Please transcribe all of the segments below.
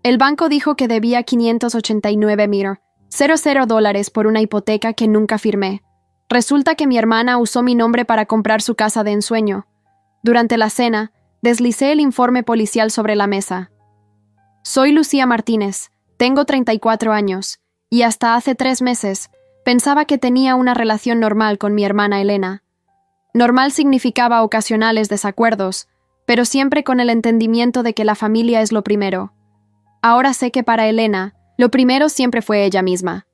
El banco dijo que debía $589,000 por una hipoteca que nunca firmé. Resulta que mi hermana usó mi nombre para comprar su casa de ensueño. Durante la cena, deslicé el informe policial sobre la mesa. Soy Lucía Martínez, tengo 34 años, y hasta hace 3 meses pensaba que tenía una relación normal con mi hermana Elena. Normal significaba ocasionales desacuerdos, pero siempre con el entendimiento de que la familia es lo primero. Ahora sé que para Elena, lo primero siempre fue ella misma.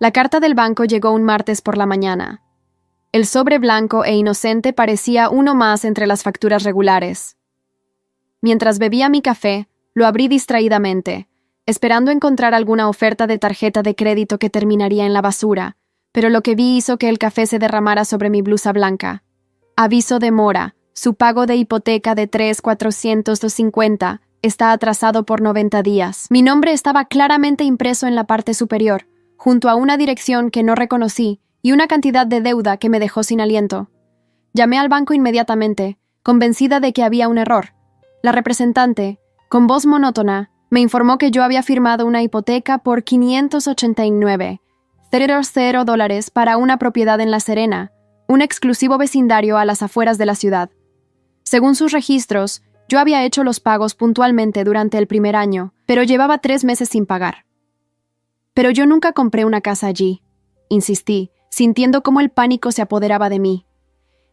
La carta del banco llegó un martes por la mañana. El sobre blanco e inocente parecía uno más entre las facturas regulares. Mientras bebía mi café, lo abrí distraídamente, esperando encontrar alguna oferta de tarjeta de crédito que terminaría en la basura, pero lo que vi hizo que el café se derramara sobre mi blusa blanca. Aviso de mora, su pago de hipoteca de $3,450 está atrasado por 90 días. Mi nombre estaba claramente impreso en la parte superior, junto a una dirección que no reconocí y una cantidad de deuda que me dejó sin aliento. Llamé al banco inmediatamente, convencida de que había un error. La representante, con voz monótona, me informó que yo había firmado una hipoteca por $589,000 para una propiedad en La Serena, un exclusivo vecindario a las afueras de la ciudad. Según sus registros, yo había hecho los pagos puntualmente durante el primer año, pero llevaba 3 meses sin pagar. Pero yo nunca compré una casa allí, insistí, sintiendo cómo el pánico se apoderaba de mí.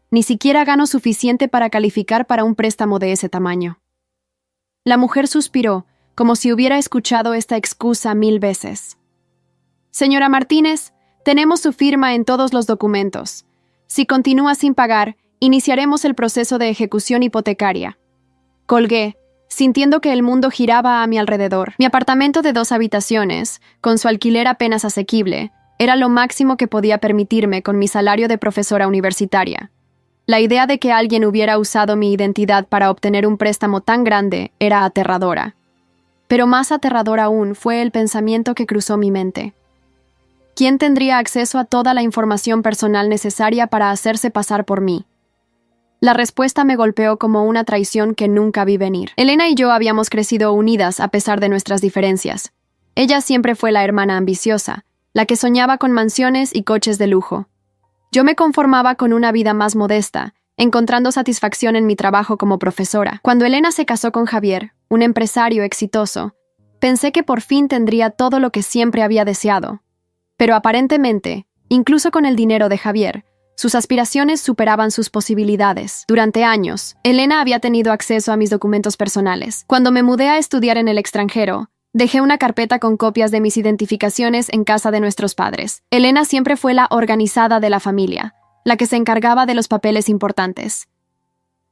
Ni siquiera gano suficiente para calificar para un préstamo de ese tamaño. La mujer suspiró, como si hubiera escuchado esta excusa 1000 veces. Señora Martínez, tenemos su firma en todos los documentos. Si continúa sin pagar, iniciaremos el proceso de ejecución hipotecaria. Colgué, sintiendo que el mundo giraba a mi alrededor. Mi apartamento de 2 habitaciones, con su alquiler apenas asequible, era lo máximo que podía permitirme con mi salario de profesora universitaria. La idea de que alguien hubiera usado mi identidad para obtener un préstamo tan grande era aterradora. Pero más aterrador aún fue el pensamiento que cruzó mi mente. ¿Quién tendría acceso a toda la información personal necesaria para hacerse pasar por mí? La respuesta me golpeó como una traición que nunca vi venir. Elena y yo habíamos crecido unidas a pesar de nuestras diferencias. Ella siempre fue la hermana ambiciosa, la que soñaba con mansiones y coches de lujo. Yo me conformaba con una vida más modesta, encontrando satisfacción en mi trabajo como profesora. Cuando Elena se casó con Javier, un empresario exitoso, pensé que por fin tendría todo lo que siempre había deseado. Pero aparentemente, incluso con el dinero de Javier, sus aspiraciones superaban sus posibilidades. Durante años, Elena había tenido acceso a mis documentos personales. Cuando me mudé a estudiar en el extranjero, dejé una carpeta con copias de mis identificaciones en casa de nuestros padres. Elena siempre fue la organizada de la familia, la que se encargaba de los papeles importantes.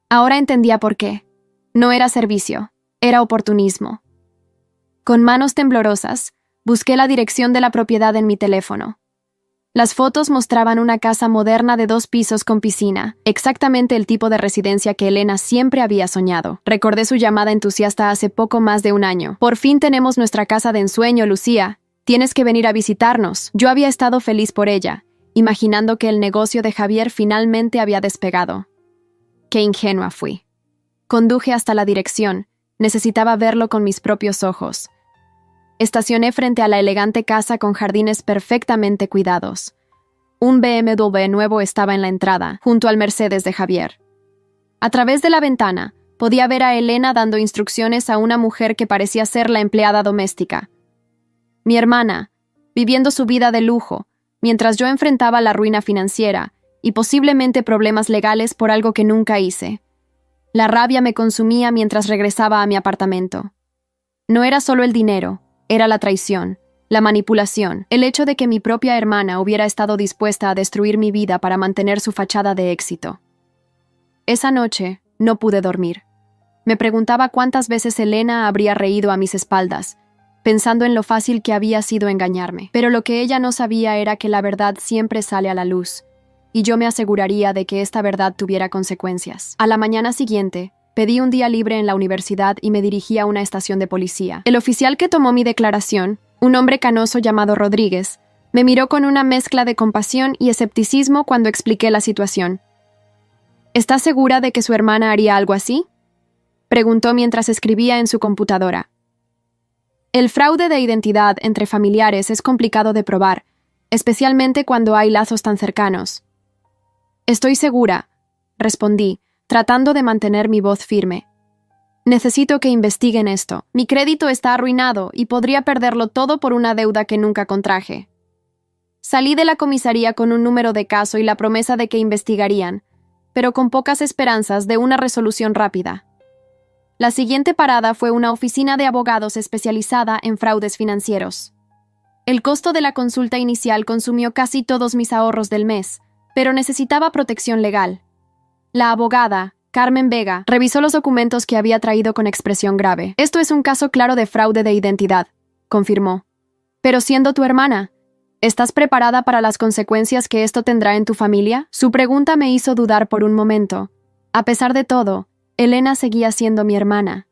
Ahora entendía por qué. No era servicio, era oportunismo. Con manos temblorosas, busqué la dirección de la propiedad en mi teléfono. Las fotos mostraban una casa moderna de 2 pisos con piscina, exactamente el tipo de residencia que Elena siempre había soñado. Recordé su llamada entusiasta hace poco más de un año. Por fin tenemos nuestra casa de ensueño, Lucía. Tienes que venir a visitarnos. Yo había estado feliz por ella, imaginando que el negocio de Javier finalmente había despegado. Qué ingenua fui. Conduje hasta la dirección. Necesitaba verlo con mis propios ojos. Estacioné frente a la elegante casa con jardines perfectamente cuidados. Un BMW nuevo estaba en la entrada, junto al Mercedes de Javier. A través de la ventana, podía ver a Elena dando instrucciones a una mujer que parecía ser la empleada doméstica. Mi hermana, viviendo su vida de lujo, mientras yo enfrentaba la ruina financiera y posiblemente problemas legales por algo que nunca hice. La rabia me consumía mientras regresaba a mi apartamento. No era solo el dinero. Era la traición, la manipulación, el hecho de que mi propia hermana hubiera estado dispuesta a destruir mi vida para mantener su fachada de éxito. Esa noche no pude dormir. Me preguntaba cuántas veces Elena habría reído a mis espaldas, pensando en lo fácil que había sido engañarme. Pero lo que ella no sabía era que la verdad siempre sale a la luz, y yo me aseguraría de que esta verdad tuviera consecuencias. A la mañana siguiente, pedí un día libre en la universidad y me dirigí a una estación de policía. El oficial que tomó mi declaración, un hombre canoso llamado Rodríguez, me miró con una mezcla de compasión y escepticismo cuando expliqué la situación. ¿Está segura de que su hermana haría algo así?, preguntó mientras escribía en su computadora. El fraude de identidad entre familiares es complicado de probar, especialmente cuando hay lazos tan cercanos. Estoy segura, respondí, tratando de mantener mi voz firme. Necesito que investiguen esto. Mi crédito está arruinado y podría perderlo todo por una deuda que nunca contraje. Salí de la comisaría con un número de caso y la promesa de que investigarían, pero con pocas esperanzas de una resolución rápida. La siguiente parada fue una oficina de abogados especializada en fraudes financieros. El costo de la consulta inicial consumió casi todos mis ahorros del mes, pero necesitaba protección legal. La abogada, Carmen Vega, revisó los documentos que había traído con expresión grave. Esto es un caso claro de fraude de identidad, confirmó. Pero siendo tu hermana, ¿estás preparada para las consecuencias que esto tendrá en tu familia? Su pregunta me hizo dudar por un momento. A pesar de todo, Elena seguía siendo mi hermana.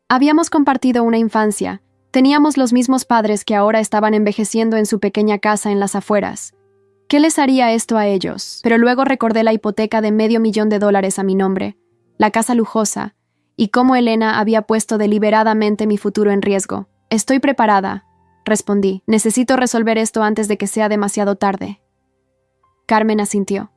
Habíamos compartido una infancia, teníamos los mismos padres que ahora estaban envejeciendo en su pequeña casa en las afueras. ¿Qué les haría esto a ellos? Pero luego recordé la hipoteca de $500,000 a mi nombre, la casa lujosa, y cómo Elena había puesto deliberadamente mi futuro en riesgo. Estoy preparada, respondí. Necesito resolver esto antes de que sea demasiado tarde. Carmen asintió.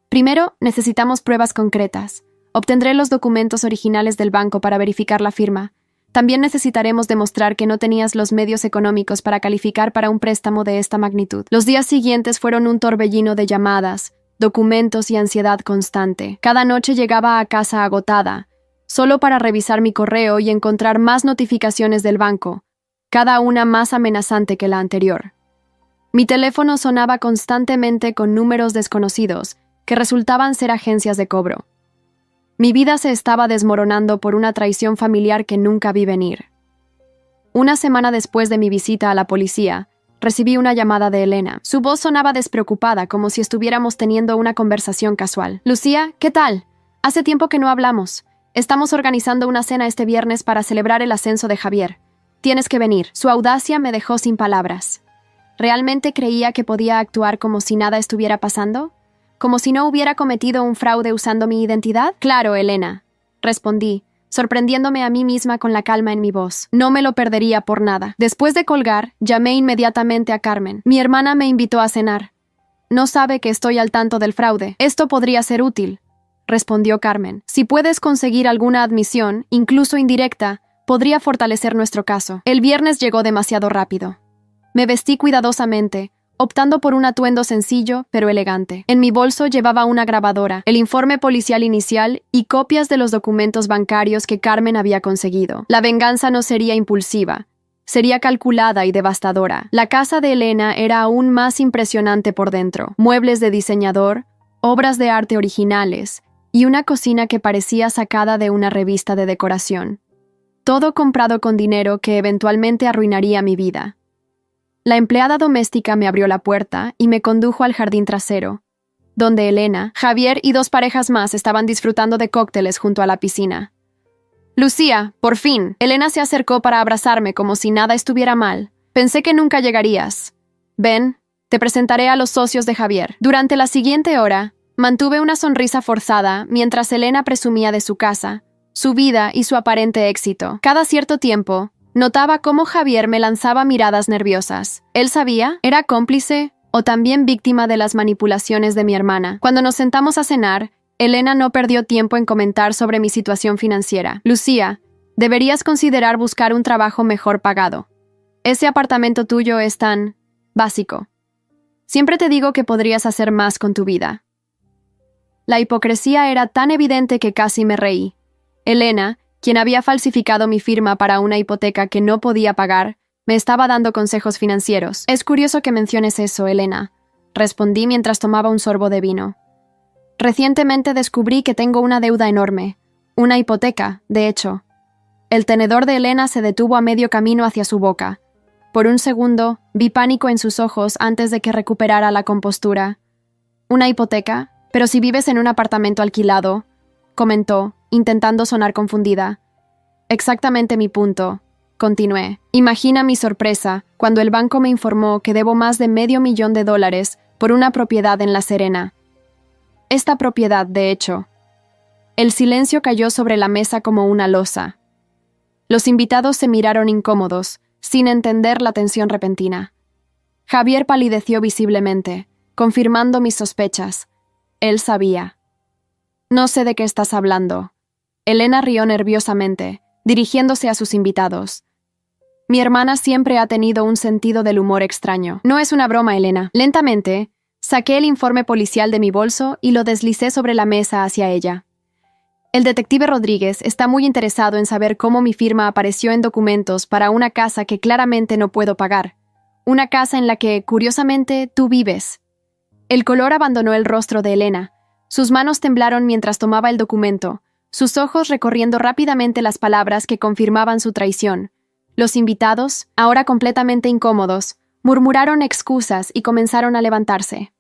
Primero, necesitamos pruebas concretas. Obtendré los documentos originales del banco para verificar la firma. También necesitaremos demostrar que no tenías los medios económicos para calificar para un préstamo de esta magnitud. Los días siguientes fueron un torbellino de llamadas, documentos y ansiedad constante. Cada noche llegaba a casa agotada, solo para revisar mi correo y encontrar más notificaciones del banco, cada una más amenazante que la anterior. Mi teléfono sonaba constantemente con números desconocidos, que resultaban ser agencias de cobro. Mi vida se estaba desmoronando por una traición familiar que nunca vi venir. Una semana después de mi visita a la policía, recibí una llamada de Elena. Su voz sonaba despreocupada, como si estuviéramos teniendo una conversación casual. Lucía, ¿qué tal? Hace tiempo que no hablamos. Estamos organizando una cena este viernes para celebrar el ascenso de Javier. Tienes que venir. Su audacia me dejó sin palabras. ¿Realmente creía que podía actuar como si nada estuviera pasando? ¿Como si no hubiera cometido un fraude usando mi identidad? Claro, Elena, respondí, sorprendiéndome a mí misma con la calma en mi voz. No me lo perdería por nada. Después de colgar, llamé inmediatamente a Carmen. Mi hermana me invitó a cenar. No sabe que estoy al tanto del fraude. Esto podría ser útil, respondió Carmen. Si puedes conseguir alguna admisión, incluso indirecta, podría fortalecer nuestro caso. El viernes llegó demasiado rápido. Me vestí cuidadosamente, optando por un atuendo sencillo pero elegante. En mi bolso llevaba una grabadora, el informe policial inicial y copias de los documentos bancarios que Carmen había conseguido. La venganza no sería impulsiva, sería calculada y devastadora. La casa de Elena era aún más impresionante por dentro. Muebles de diseñador, obras de arte originales y una cocina que parecía sacada de una revista de decoración. Todo comprado con dinero que eventualmente arruinaría mi vida. La empleada doméstica me abrió la puerta y me condujo al jardín trasero, donde Elena, Javier y 2 parejas más estaban disfrutando de cócteles junto a la piscina. Lucía, por fin. Elena se acercó para abrazarme como si nada estuviera mal. Pensé que nunca llegarías. Ven, te presentaré a los socios de Javier. Durante la siguiente hora, mantuve una sonrisa forzada mientras Elena presumía de su casa, su vida y su aparente éxito. Cada cierto tiempo, notaba cómo Javier me lanzaba miradas nerviosas. ¿Él sabía? ¿Era cómplice? ¿O también víctima de las manipulaciones de mi hermana? Cuando nos sentamos a cenar, Elena no perdió tiempo en comentar sobre mi situación financiera. Lucía, deberías considerar buscar un trabajo mejor pagado. Ese apartamento tuyo es tan básico. Siempre te digo que podrías hacer más con tu vida. La hipocresía era tan evidente que casi me reí. Elena, quien había falsificado mi firma para una hipoteca que no podía pagar, me estaba dando consejos financieros. Es curioso que menciones eso, Elena, respondí mientras tomaba un sorbo de vino. Recientemente descubrí que tengo una deuda enorme, una hipoteca, de hecho. El tenedor de Elena se detuvo a medio camino hacia su boca. Por un segundo, vi pánico en sus ojos antes de que recuperara la compostura. ¿Una hipoteca? Pero si vives en un apartamento alquilado, comentó, intentando sonar confundida. Exactamente mi punto, continué. Imagina mi sorpresa cuando el banco me informó que debo más de $500,000 por una propiedad en La Serena. Esta propiedad, de hecho. El silencio cayó sobre la mesa como una losa. Los invitados se miraron incómodos, sin entender la tensión repentina. Javier palideció visiblemente, confirmando mis sospechas. Él sabía. «No sé de qué estás hablando». Elena rió nerviosamente, dirigiéndose a sus invitados. «Mi hermana siempre ha tenido un sentido del humor extraño. No es una broma, Elena». Lentamente, saqué el informe policial de mi bolso y lo deslicé sobre la mesa hacia ella. «El detective Rodríguez está muy interesado en saber cómo mi firma apareció en documentos para una casa que claramente no puedo pagar. Una casa en la que, curiosamente, tú vives». El color abandonó el rostro de Elena. Sus manos temblaron mientras tomaba el documento, sus ojos recorriendo rápidamente las palabras que confirmaban su traición. Los invitados, ahora completamente incómodos, murmuraron excusas y comenzaron a levantarse.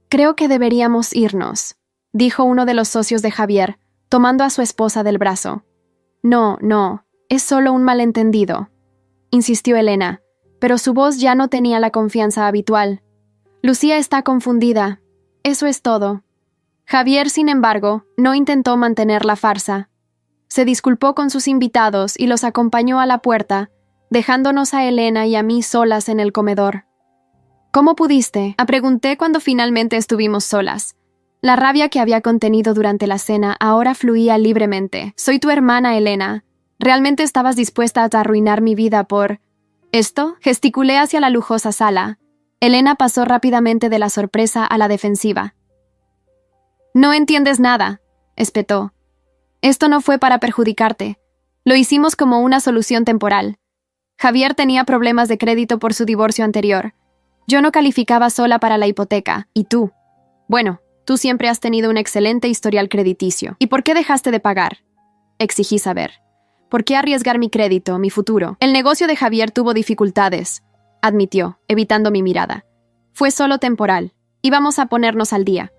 «Creo que deberíamos irnos», dijo uno de los socios de Javier, tomando a su esposa del brazo. «No, es solo un malentendido», insistió Elena, pero su voz ya no tenía la confianza habitual. «Lucía está confundida. Eso es todo». Javier, sin embargo, no intentó mantener la farsa. Se disculpó con sus invitados y los acompañó a la puerta, dejándonos a Elena y a mí solas en el comedor. «¿Cómo pudiste?», pregunté cuando finalmente estuvimos solas. La rabia que había contenido durante la cena ahora fluía libremente. «Soy tu hermana, Elena. ¿Realmente estabas dispuesta a arruinar mi vida por...» «¿Esto?», gesticulé hacia la lujosa sala. Elena pasó rápidamente de la sorpresa a la defensiva. «No entiendes nada», espetó. «Esto no fue para perjudicarte. Lo hicimos como una solución temporal. Javier tenía problemas de crédito por su divorcio anterior. Yo no calificaba sola para la hipoteca. ¿Y tú? Bueno, tú siempre has tenido un excelente historial crediticio. ¿Y por qué dejaste de pagar?», exigí saber. «¿Por qué arriesgar mi crédito, mi futuro?» «El negocio de Javier tuvo dificultades», admitió, evitando mi mirada. «Fue solo temporal. Íbamos a ponernos al día».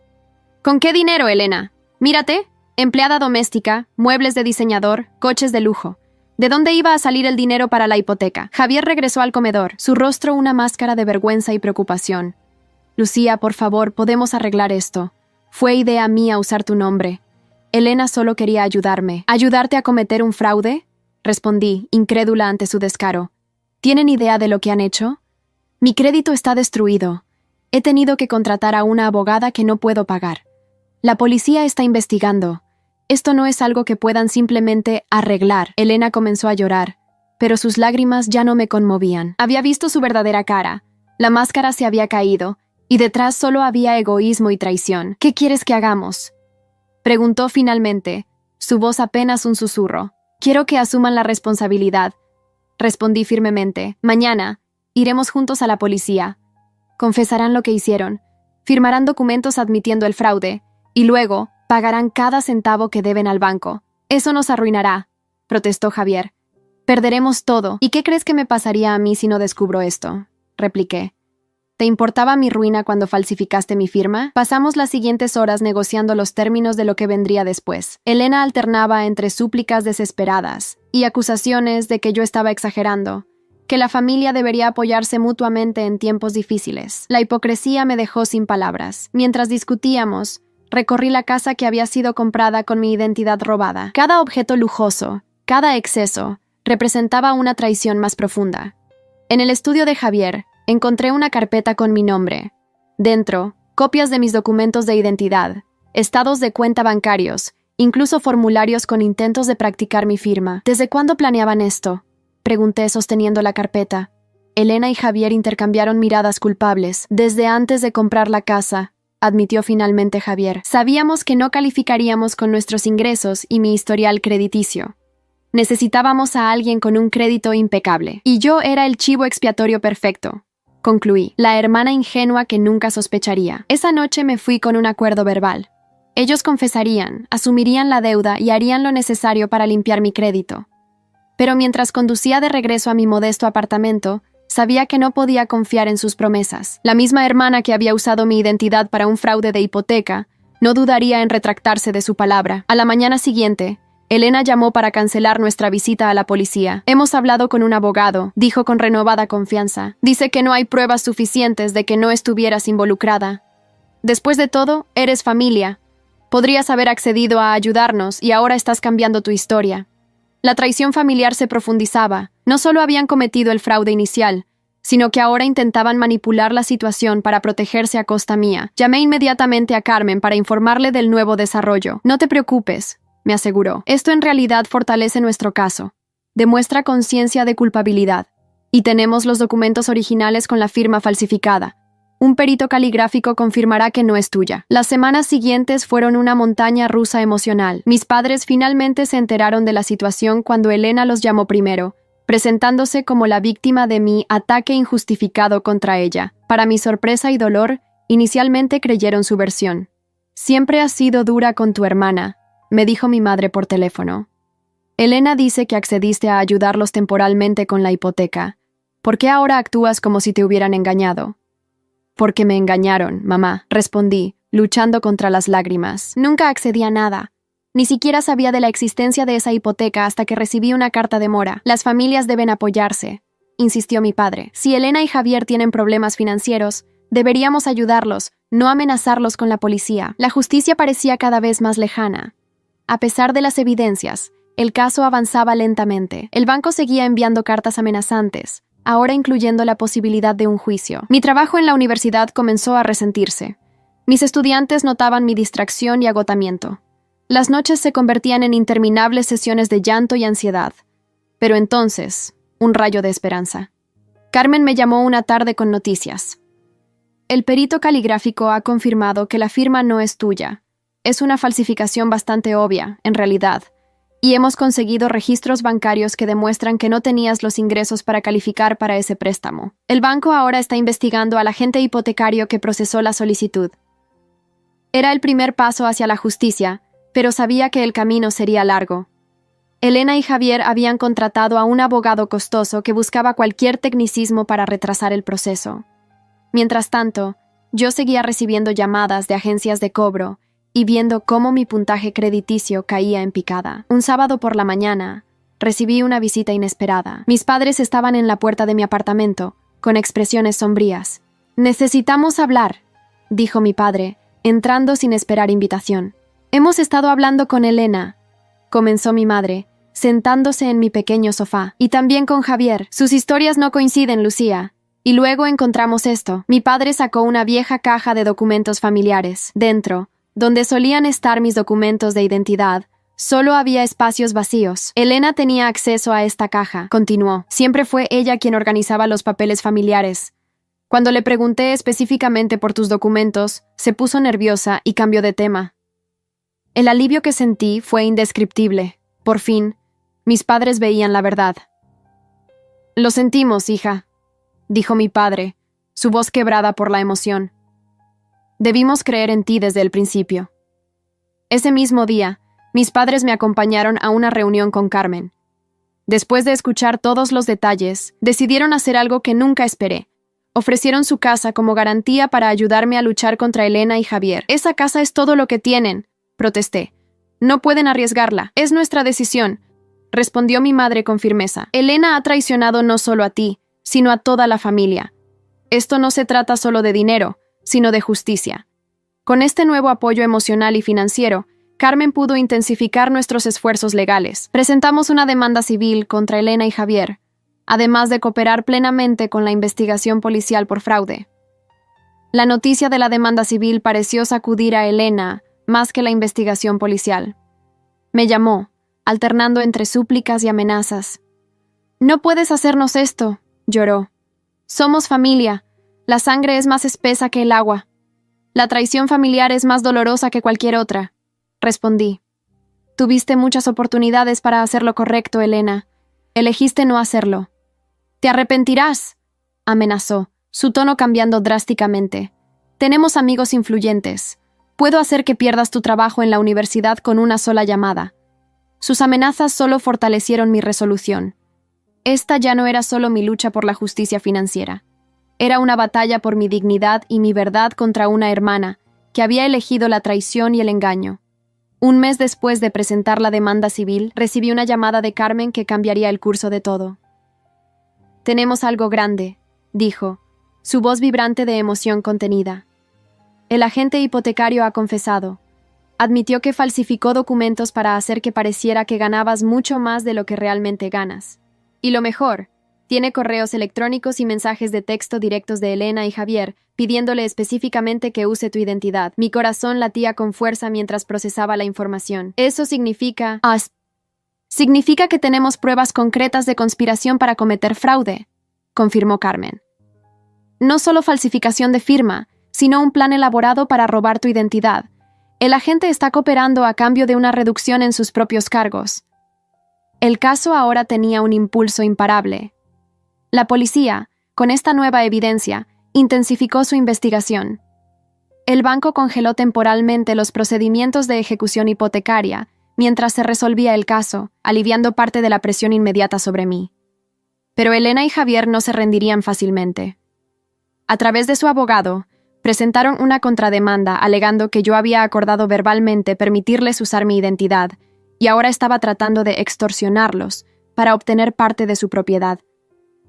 «¿Con qué dinero, Elena? Mírate, empleada doméstica, muebles de diseñador, coches de lujo. ¿De dónde iba a salir el dinero para la hipoteca?». Javier regresó al comedor, su rostro una máscara de vergüenza y preocupación. «Lucía, por favor, podemos arreglar esto. Fue idea mía usar tu nombre. Elena solo quería ayudarme». «¿Ayudarte a cometer un fraude?», respondí, incrédula ante su descaro. «¿Tienen idea de lo que han hecho? Mi crédito está destruido. He tenido que contratar a una abogada que no puedo pagar. La policía está investigando. Esto no es algo que puedan simplemente arreglar». Elena comenzó a llorar, pero sus lágrimas ya no me conmovían. Había visto su verdadera cara. La máscara se había caído, y detrás solo había egoísmo y traición. «¿Qué quieres que hagamos?», preguntó finalmente, su voz apenas un susurro. «Quiero que asuman la responsabilidad», respondí firmemente. «Mañana iremos juntos a la policía. Confesarán lo que hicieron, firmarán documentos admitiendo el fraude, y luego pagarán cada centavo que deben al banco. Eso nos arruinará», protestó Javier. «Perderemos todo. ¿Y qué crees que me pasaría a mí si no descubro esto?», repliqué. «¿Te importaba mi ruina cuando falsificaste mi firma?». Pasamos las siguientes horas negociando los términos de lo que vendría después. Elena alternaba entre súplicas desesperadas y acusaciones de que yo estaba exagerando, que la familia debería apoyarse mutuamente en tiempos difíciles. La hipocresía me dejó sin palabras. Mientras discutíamos, recorrí la casa que había sido comprada con mi identidad robada. Cada objeto lujoso, cada exceso, representaba una traición más profunda. En el estudio de Javier, encontré una carpeta con mi nombre. Dentro, copias de mis documentos de identidad, estados de cuenta bancarios, incluso formularios con intentos de practicar mi firma. «¿Desde cuándo planeaban esto?», pregunté sosteniendo la carpeta. Elena y Javier intercambiaron miradas culpables. «Desde antes de comprar la casa», admitió finalmente Javier. «Sabíamos que no calificaríamos con nuestros ingresos y mi historial crediticio. Necesitábamos a alguien con un crédito impecable. Y yo era el chivo expiatorio perfecto», concluí, la hermana ingenua que nunca sospecharía. Esa noche me fui con un acuerdo verbal. Ellos confesarían, asumirían la deuda y harían lo necesario para limpiar mi crédito. Pero mientras conducía de regreso a mi modesto apartamento, sabía que no podía confiar en sus promesas. La misma hermana que había usado mi identidad para un fraude de hipoteca no dudaría en retractarse de su palabra. A la mañana siguiente, Elena llamó para cancelar nuestra visita a la policía. «Hemos hablado con un abogado», dijo con renovada confianza. «Dice que no hay pruebas suficientes de que no estuvieras involucrada. Después de todo, eres familia. Podrías haber accedido a ayudarnos y ahora estás cambiando tu historia». La traición familiar se profundizaba. No solo habían cometido el fraude inicial, sino que ahora intentaban manipular la situación para protegerse a costa mía. Llamé inmediatamente a Carmen para informarle del nuevo desarrollo. No te preocupes, me aseguró. Esto en realidad fortalece nuestro caso. Demuestra conciencia de culpabilidad. Y tenemos los documentos originales con la firma falsificada. Un perito caligráfico confirmará que no es tuya. Las semanas siguientes fueron una montaña rusa emocional. Mis padres finalmente se enteraron de la situación cuando Elena los llamó primero, presentándose como la víctima de mi ataque injustificado contra ella. Para mi sorpresa y dolor, inicialmente creyeron su versión. Siempre has sido dura con tu hermana, me dijo mi madre por teléfono. Elena dice que accediste a ayudarlos temporalmente con la hipoteca. ¿Por qué ahora actúas como si te hubieran engañado? Porque me engañaron, mamá, respondí, luchando contra las lágrimas. Nunca accedí a nada. Ni siquiera sabía de la existencia de esa hipoteca hasta que recibí una carta de mora. Las familias deben apoyarse, insistió mi padre. Si Elena y Javier tienen problemas financieros, deberíamos ayudarlos, no amenazarlos con la policía. La justicia parecía cada vez más lejana. A pesar de las evidencias, el caso avanzaba lentamente. El banco seguía enviando cartas amenazantes, ahora incluyendo la posibilidad de un juicio. Mi trabajo en la universidad comenzó a resentirse. Mis estudiantes notaban mi distracción y agotamiento. Las noches se convertían en interminables sesiones de llanto y ansiedad. Pero entonces, un rayo de esperanza. Carmen me llamó una tarde con noticias. El perito caligráfico ha confirmado que la firma no es tuya. Es una falsificación bastante obvia, en realidad. Y hemos conseguido registros bancarios que demuestran que no tenías los ingresos para calificar para ese préstamo. El banco ahora está investigando al agente hipotecario que procesó la solicitud. Era el primer paso hacia la justicia, pero sabía que el camino sería largo. Elena y Javier habían contratado a un abogado costoso que buscaba cualquier tecnicismo para retrasar el proceso. Mientras tanto, yo seguía recibiendo llamadas de agencias de cobro y viendo cómo mi puntaje crediticio caía en picada. Un sábado por la mañana, recibí una visita inesperada. Mis padres estaban en la puerta de mi apartamento, con expresiones sombrías. «Necesitamos hablar», dijo mi padre, entrando sin esperar invitación. «Hemos estado hablando con Elena», comenzó mi madre, sentándose en mi pequeño sofá. «Y también con Javier. Sus historias no coinciden, Lucía. Y luego encontramos esto». Mi padre sacó una vieja caja de documentos familiares. Dentro, donde solían estar mis documentos de identidad, solo había espacios vacíos. Elena tenía acceso a esta caja, continuó. Siempre fue ella quien organizaba los papeles familiares. Cuando le pregunté específicamente por tus documentos, se puso nerviosa y cambió de tema. El alivio que sentí fue indescriptible. Por fin, mis padres veían la verdad. «Lo sentimos, hija», dijo mi padre, su voz quebrada por la emoción. «Debimos creer en ti desde el principio». Ese mismo día, mis padres me acompañaron a una reunión con Carmen. Después de escuchar todos los detalles, decidieron hacer algo que nunca esperé. Ofrecieron su casa como garantía para ayudarme a luchar contra Elena y Javier. «Esa casa es todo lo que tienen», protesté. «No pueden arriesgarla. Es nuestra decisión», respondió mi madre con firmeza. «Elena ha traicionado no solo a ti, sino a toda la familia. Esto no se trata solo de dinero, sino de justicia». Con este nuevo apoyo emocional y financiero, Carmen pudo intensificar nuestros esfuerzos legales. Presentamos una demanda civil contra Elena y Javier, además de cooperar plenamente con la investigación policial por fraude. La noticia de la demanda civil pareció sacudir a Elena más que la investigación policial. Me llamó, alternando entre súplicas y amenazas. «No puedes hacernos esto», lloró. «Somos familia. La sangre es más espesa que el agua. La traición familiar es más dolorosa que cualquier otra», respondí. «Tuviste muchas oportunidades para hacer lo correcto, Elena. Elegiste no hacerlo». «Te arrepentirás», amenazó, su tono cambiando drásticamente. «Tenemos amigos influyentes. Puedo hacer que pierdas tu trabajo en la universidad con una sola llamada». Sus amenazas solo fortalecieron mi resolución. Esta ya no era solo mi lucha por la justicia financiera. Era una batalla por mi dignidad y mi verdad contra una hermana que había elegido la traición y el engaño. Un mes después de presentar la demanda civil, recibí una llamada de Carmen que cambiaría el curso de todo. «Tenemos algo grande», dijo, su voz vibrante de emoción contenida. «El agente hipotecario ha confesado. Admitió que falsificó documentos para hacer que pareciera que ganabas mucho más de lo que realmente ganas. Y lo mejor, tiene correos electrónicos y mensajes de texto directos de Elena y Javier, pidiéndole específicamente que use tu identidad. Mi corazón latía con fuerza mientras procesaba la información. Eso significa... significa que tenemos pruebas concretas de conspiración para cometer fraude, confirmó Carmen. No solo falsificación de firma, sino un plan elaborado para robar tu identidad. El agente está cooperando a cambio de una reducción en sus propios cargos. El caso ahora tenía un impulso imparable. La policía, con esta nueva evidencia, intensificó su investigación. El banco congeló temporalmente los procedimientos de ejecución hipotecaria mientras se resolvía el caso, aliviando parte de la presión inmediata sobre mí. Pero Elena y Javier no se rendirían fácilmente. A través de su abogado, presentaron una contrademanda alegando que yo había acordado verbalmente permitirles usar mi identidad y ahora estaba tratando de extorsionarlos para obtener parte de su propiedad.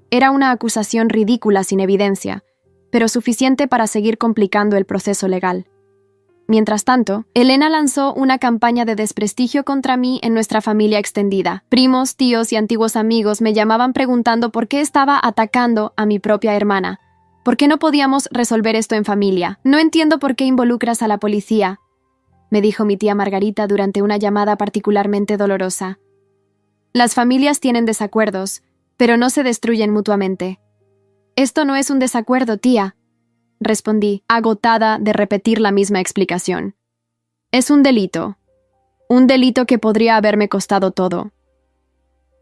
Era una acusación ridícula sin evidencia, pero suficiente para seguir complicando el proceso legal. Mientras tanto, Elena lanzó una campaña de desprestigio contra mí en nuestra familia extendida. Primos, tíos y antiguos amigos me llamaban preguntando por qué estaba atacando a mi propia hermana. ¿Por qué no podíamos resolver esto en familia? No entiendo por qué involucras a la policía, me dijo mi tía Margarita durante una llamada particularmente dolorosa. Las familias tienen desacuerdos, pero no se destruyen mutuamente. Esto no es un desacuerdo, tía, respondí, agotada de repetir la misma explicación. Es un delito que podría haberme costado todo.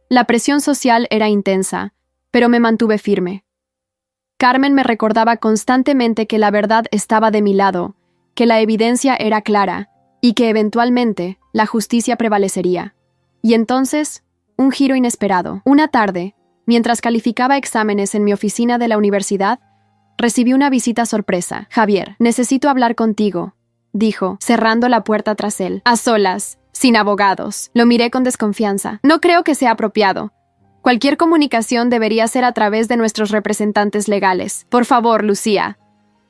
La presión social era intensa, pero me mantuve firme. Carmen me recordaba constantemente que la verdad estaba de mi lado, que la evidencia era clara y que eventualmente la justicia prevalecería. Y entonces, un giro inesperado. Una tarde, mientras calificaba exámenes en mi oficina de la universidad, recibí una visita sorpresa. Javier, necesito hablar contigo, dijo, cerrando la puerta tras él. A solas, sin abogados. Lo miré con desconfianza. No creo que sea apropiado. Cualquier comunicación debería ser a través de nuestros representantes legales. Por favor, Lucía,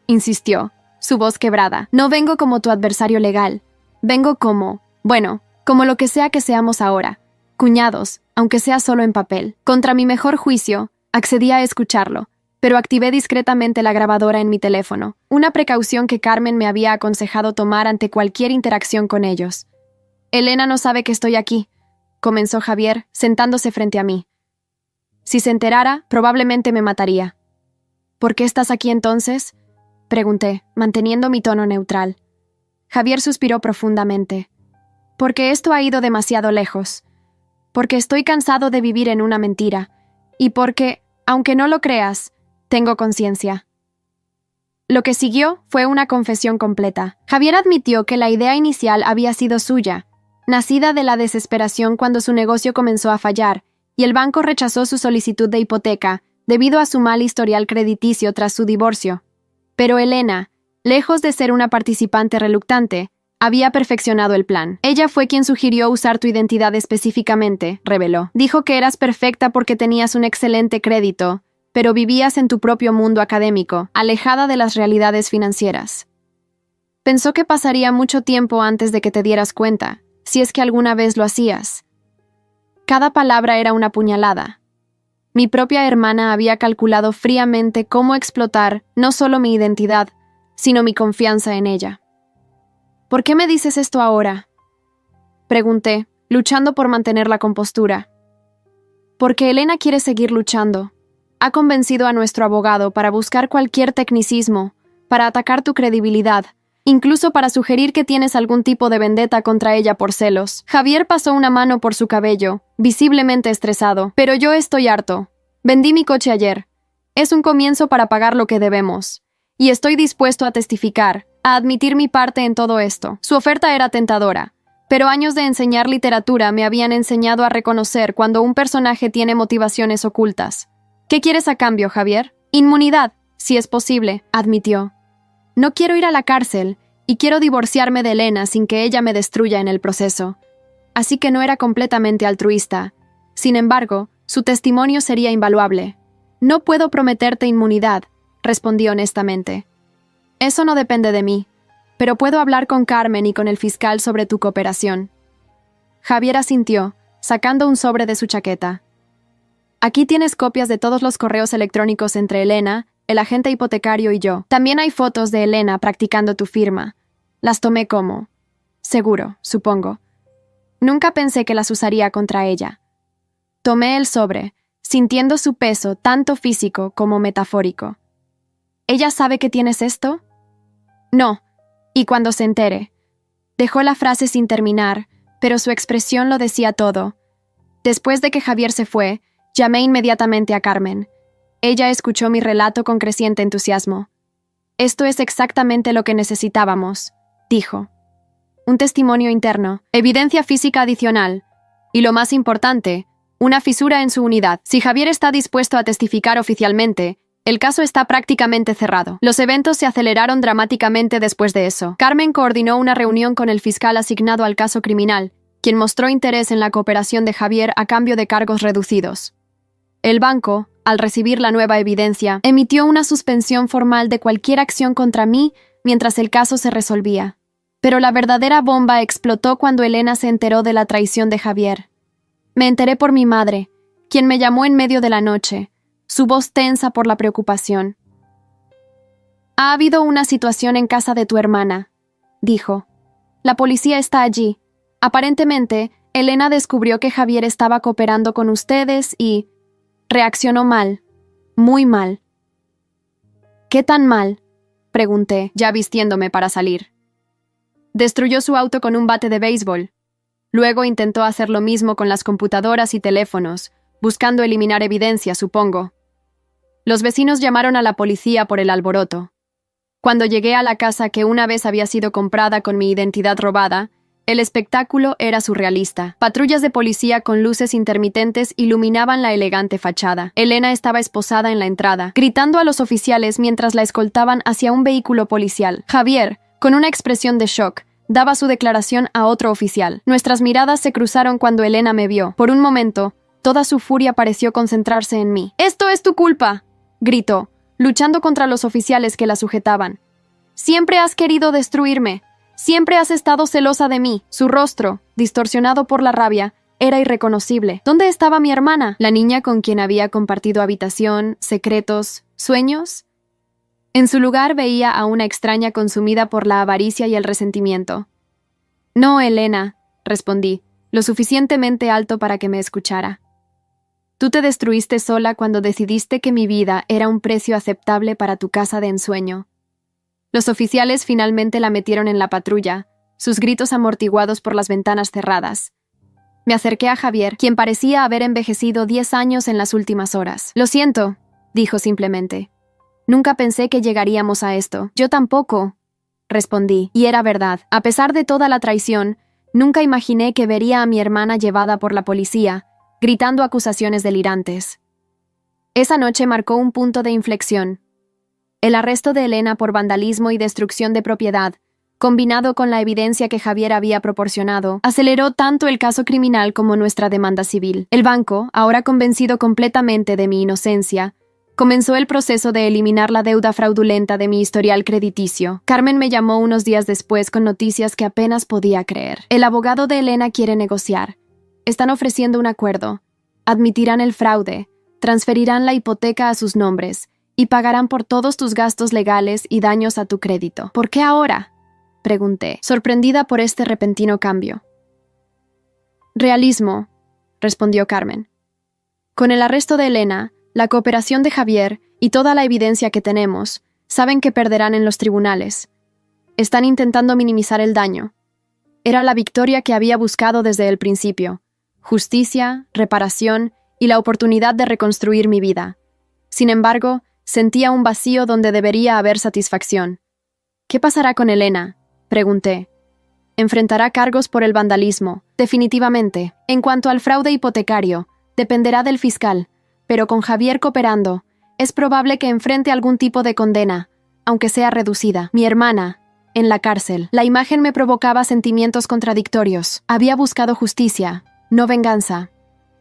insistió, su voz quebrada. No vengo como tu adversario legal. Vengo como lo que sea que seamos ahora. Cuñados, aunque sea solo en papel. Contra mi mejor juicio, accedí a escucharlo, pero activé discretamente la grabadora en mi teléfono, una precaución que Carmen me había aconsejado tomar ante cualquier interacción con ellos. Elena no sabe que estoy aquí, comenzó Javier, sentándose frente a mí. Si se enterara, probablemente me mataría. ¿Por qué estás aquí entonces?, pregunté, manteniendo mi tono neutral. Javier suspiró profundamente. Porque esto ha ido demasiado lejos. Porque estoy cansado de vivir en una mentira. Y porque, aunque no lo creas, tengo conciencia. Lo que siguió fue una confesión completa. Javier admitió que la idea inicial había sido suya, nacida de la desesperación cuando su negocio comenzó a fallar, y el banco rechazó su solicitud de hipoteca debido a su mal historial crediticio tras su divorcio. Pero Elena, lejos de ser una participante reluctante, había perfeccionado el plan. Ella fue quien sugirió usar tu identidad específicamente, reveló. Dijo que eras perfecta porque tenías un excelente crédito, pero vivías en tu propio mundo académico, alejada de las realidades financieras. Pensó que pasaría mucho tiempo antes de que te dieras cuenta, si es que alguna vez lo hacías. Cada palabra era una puñalada. Mi propia hermana había calculado fríamente cómo explotar no solo mi identidad, sino mi confianza en ella. ¿Por qué me dices esto ahora?, pregunté, luchando por mantener la compostura. Porque Elena quiere seguir luchando. Ha convencido a nuestro abogado para buscar cualquier tecnicismo, para atacar tu credibilidad, incluso para sugerir que tienes algún tipo de vendetta contra ella por celos. Javier pasó una mano por su cabello, visiblemente estresado. Pero yo estoy harto. Vendí mi coche ayer. Es un comienzo para pagar lo que debemos. Y estoy dispuesto a testificar, a admitir mi parte en todo esto. Su oferta era tentadora, pero años de enseñar literatura me habían enseñado a reconocer cuando un personaje tiene motivaciones ocultas. ¿Qué quieres a cambio, Javier? Inmunidad, si es posible, admitió. No quiero ir a la cárcel y quiero divorciarme de Elena sin que ella me destruya en el proceso. Así que no era completamente altruista. Sin embargo, su testimonio sería invaluable. No puedo prometerte inmunidad, respondí honestamente. Eso no depende de mí. pero puedo hablar con Carmen y con el fiscal sobre tu cooperación. Javier asintió, sacando un sobre de su chaqueta. Aquí tienes copias de todos los correos electrónicos entre Elena, el agente hipotecario y yo. También hay fotos de Elena practicando tu firma. Las tomé como seguro, supongo. Nunca pensé que las usaría contra ella. Tomé el sobre, sintiendo su peso tanto físico como metafórico. ¿Ella sabe que tienes esto? No, y cuando se entere. Dejó la frase sin terminar, pero su expresión lo decía todo. Después de que Javier se fue, llamé inmediatamente a Carmen. Ella escuchó mi relato con creciente entusiasmo. Esto es exactamente lo que necesitábamos, dijo. Un testimonio interno, evidencia física adicional, y lo más importante, una fisura en su unidad. Si Javier está dispuesto a testificar oficialmente, el caso está prácticamente cerrado. Los eventos se aceleraron dramáticamente después de eso. Carmen coordinó una reunión con el fiscal asignado al caso criminal, quien mostró interés en la cooperación de Javier a cambio de cargos reducidos. El banco, al recibir la nueva evidencia, emitió una suspensión formal de cualquier acción contra mí mientras el caso se resolvía. Pero la verdadera bomba explotó cuando Elena se enteró de la traición de Javier. Me enteré por mi madre, quien me llamó en medio de la noche, su voz tensa por la preocupación. Ha habido una situación en casa de tu hermana, dijo. La policía está allí. Aparentemente, Elena descubrió que Javier estaba cooperando con ustedes y reaccionó mal, muy mal. ¿Qué tan mal?, pregunté, ya vistiéndome para salir. Destruyó su auto con un bate de béisbol. Luego intentó hacer lo mismo con las computadoras y teléfonos, buscando eliminar evidencia, supongo. Los vecinos llamaron a la policía por el alboroto. Cuando llegué a la casa que una vez había sido comprada con mi identidad robada, el espectáculo era surrealista. Patrullas de policía con luces intermitentes iluminaban la elegante fachada. Elena estaba esposada en la entrada, gritando a los oficiales mientras la escoltaban hacia un vehículo policial. Javier, con una expresión de shock, daba su declaración a otro oficial. Nuestras miradas se cruzaron cuando Elena me vio. Por un momento, toda su furia pareció concentrarse en mí. «¡Esto es tu culpa!», gritó, luchando contra los oficiales que la sujetaban. «Siempre has querido destruirme. Siempre has estado celosa de mí». Su rostro, distorsionado por la rabia, era irreconocible. ¿Dónde estaba mi hermana? ¿La niña con quien había compartido habitación, secretos, sueños? En su lugar veía a una extraña consumida por la avaricia y el resentimiento. «No, Elena», respondí, lo suficientemente alto para que me escuchara. «Tú te destruiste sola cuando decidiste que mi vida era un precio aceptable para tu casa de ensueño». Los oficiales finalmente la metieron en la patrulla, sus gritos amortiguados por las ventanas cerradas. Me acerqué a Javier, quien parecía haber envejecido 10 años en las últimas horas. «Lo siento», dijo simplemente. «Nunca pensé que llegaríamos a esto». «Yo tampoco», respondí, y era verdad. A pesar de toda la traición, nunca imaginé que vería a mi hermana llevada por la policía, gritando acusaciones delirantes. Esa noche marcó un punto de inflexión. El arresto de Elena por vandalismo y destrucción de propiedad, combinado con la evidencia que Javier había proporcionado, aceleró tanto el caso criminal como nuestra demanda civil. El banco, ahora convencido completamente de mi inocencia, comenzó el proceso de eliminar la deuda fraudulenta de mi historial crediticio. Carmen me llamó unos días después con noticias que apenas podía creer. El abogado de Elena quiere negociar. Están ofreciendo un acuerdo. Admitirán el fraude, transferirán la hipoteca a sus nombres y pagarán por todos tus gastos legales y daños a tu crédito. ¿Por qué ahora?, pregunté, sorprendida por este repentino cambio. Realismo, respondió Carmen. Con el arresto de Elena, la cooperación de Javier y toda la evidencia que tenemos, saben que perderán en los tribunales. Están intentando minimizar el daño. Era la victoria que había buscado desde el principio. Justicia, reparación y la oportunidad de reconstruir mi vida. Sin embargo, sentía un vacío donde debería haber satisfacción. ¿Qué pasará con Elena?, pregunté. Enfrentará cargos por el vandalismo, definitivamente. En cuanto al fraude hipotecario, dependerá del fiscal, pero con Javier cooperando, es probable que enfrente algún tipo de condena, aunque sea reducida. Mi hermana, en la cárcel. La imagen me provocaba sentimientos contradictorios. Había buscado justicia, no venganza.